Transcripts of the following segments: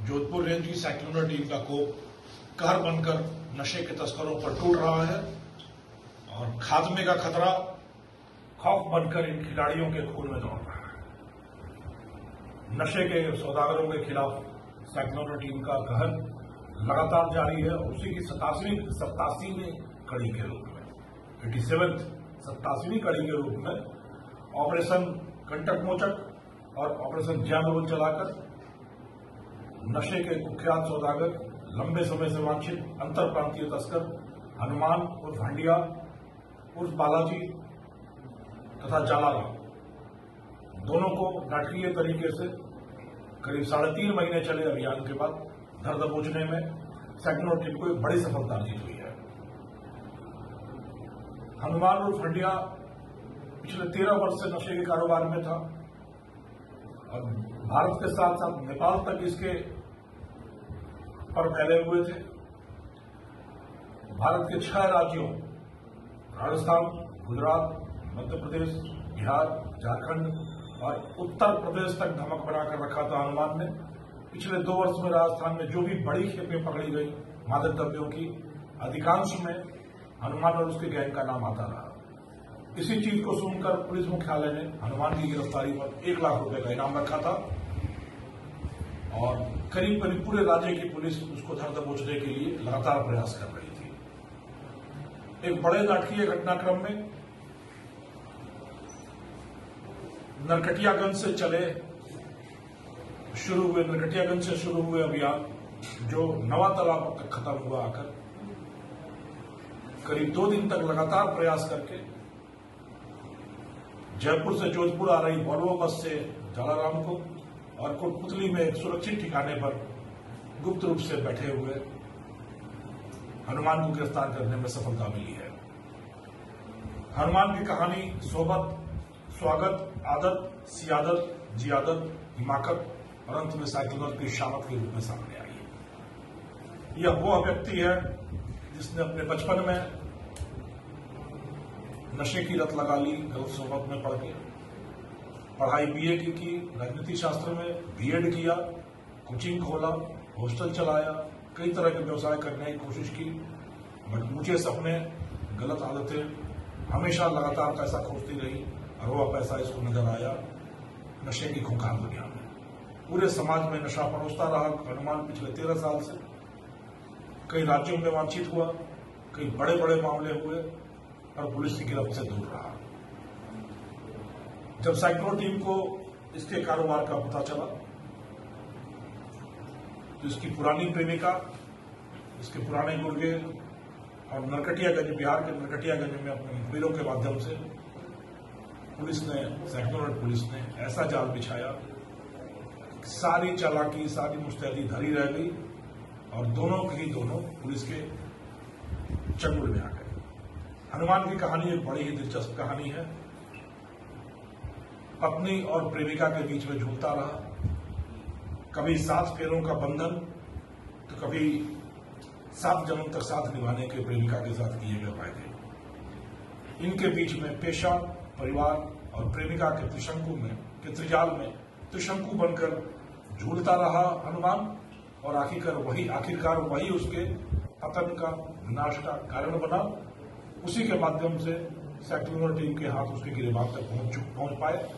Jodhpur range की साइक्लोनर team का कोप कहर बनकर नशे के तस्करों पर टूट रहा है और खात्मे का खतरा खौफ बनकर इन खिलाड़ियों के खून में दौड़ रहा है। नशे के सौदागरों के खिलाफ साइक्लोनर टीम का कहर लगातार जारी है। उसी की 87वीं कड़ी के रूप में 87वीं कड़ी के रूप में ऑपरेशन कंटक मोचक और ऑपरेशन जान चलाकर नशे के कुख्यात सौदागर, लंबे समय से वांछित अंतर प्रांतीय तस्कर हनुमान उर्फ हंडिया उर्फ बालाजी तथा जालाराम, दोनों को नाटकीय तरीके से करीब 3.5 महीने चले अभियान के बाद धर दबोचने में साइक्लोनर टीम को एक बड़ी सफलता अर्जित हुई है। हनुमान उर्फ हंडिया पिछले 13 वर्ष से नशे के कारोबार में था और भारत के साथ साथ नेपाल तक इसके पर फैले हुए थे। भारत के 6 राज्यों राजस्थान, गुजरात, मध्य प्रदेश, बिहार, झारखंड और उत्तर प्रदेश तक धमक बनाकर रखा था हनुमान ने। पिछले 2 वर्ष में राजस्थान में जो भी बड़ी खेपें पकड़ी गई मादक द्रव्यों की, अधिकांश में हनुमान और उसके गैंग का नाम आता रहा। इसी चीज को सुनकर पुलिस मुख्यालय ने हनुमान की गिरफ्तारी पर 1 लाख रुपए का इनाम रखा था और करीब पूरे राज्य की पुलिस उसको धर दबोचने के लिए लगातार प्रयास कर रही थी। एक बड़े नाटकीय घटनाक्रम में नरकटियागंज से शुरू हुए अभियान जो नवा तालाब तक खत्म हुआ आकर करीब 2 दिन तक लगातार प्रयास करके जयपुर से जोधपुर आ रही वॉल्वो बस से जालाराम को और कोटपुतली में एक सुरक्षित ठिकाने पर गुप्त रूप से बैठे हुए हनुमान को गिरफ्तार करने में सफलता मिली है। हनुमान की कहानी सोबत, स्वागत, आदत, सियादत, जियादत, हिमाकत और अंत में साइक्लोनर की शामत के रूप में सामने आई है। यह वो व्यक्ति है जिसने अपने बचपन में नशे की लत लगा ली, गलत सोबत में पढ़ के पढ़ाई बीए की, राजनीति शास्त्र में बीएड किया, कोचिंग खोला, हॉस्टल चलाया, कई तरह के व्यवसाय करने की कोशिश की, बट ऊंचे सपने, गलत आदतें, हमेशा लगातार पैसा खोजती रही और वह पैसा इसको नजर आया नशे की खूंखार दुनिया में। पूरे समाज में नशा परोसता रहा हनुमान पिछले 13 साल से। कई राज्यों में वांछित हुआ, कई बड़े बड़े मामले हुए और पुलिस की गिरफ्त से दूर रहा। जब साइक्लोनर टीम को इसके कारोबार का पता चला तो इसकी पुरानी प्रेमिका, इसके पुराने गुर्गे और नरकटियागंज, बिहार के नरकटियागंज में अपने मुखबिरों के माध्यम से साइक्लोनर पुलिस ने ऐसा जाल बिछाया, सारी चालाकी, सारी मुस्तैदी धरी रह गई और दोनों पुलिस के चंगुल में आ गए। हनुमान की कहानी एक बड़ी ही दिलचस्प कहानी है। पत्नी और प्रेमिका के बीच में झूलता रहा, कभी 7 फेरों का बंधन तो कभी 7 जन्म तक साथ निभाने के प्रेमिका के साथ किए गए वायदे। इनके बीच में पेशा, परिवार और प्रेमिका के त्रिजाल में त्रिशंकु बनकर झूलता रहा हनुमान और आखिरकार वही उसके पतन का, विनाश का कारण बना। उसी के माध्यम से साइक्लोनर टीम के हाथ उसके गिरबान तक पहुंच पाए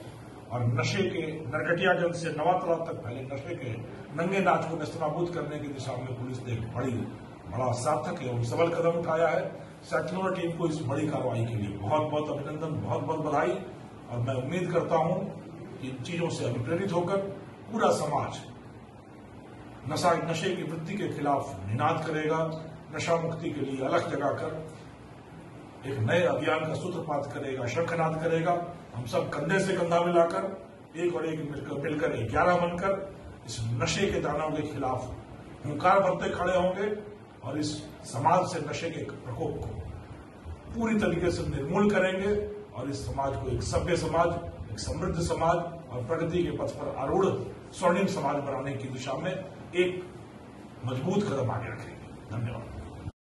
और नशे के नरकटियागंज से नवा तालाब तक फैले नशे के नंगे नाच को नेस्तनाबूद करने की दिशा में पुलिस ने एक बड़ा सार्थक एवं सबल कदम उठाया है। साइक्लोनर टीम को इस बड़ी कार्रवाई के लिए बहुत बहुत अभिनंदन, बहुत बहुत बधाई और मैं उम्मीद करता हूं कि इन चीजों से अभिप्रेरित होकर पूरा समाज नशे की वृत्ति के खिलाफ निनाद करेगा, नशा मुक्ति के लिए अलख जगाकर एक नए अभियान का सूत्रपात करेगा, शंखनाद करेगा। हम सब कंधे से कंधा मिलाकर एक और एक मिलकर 11 बनकर इस नशे के दानव के खिलाफ हुंकार भरते खड़े होंगे और इस समाज से नशे के प्रकोप को पूरी तरीके से निर्मूल करेंगे और इस समाज को एक सभ्य समाज, एक समृद्ध समाज और प्रगति के पथ पर आरूढ़ स्वर्णिम समाज बनाने की दिशा में एक मजबूत कदम आगे रखेंगे। धन्यवाद।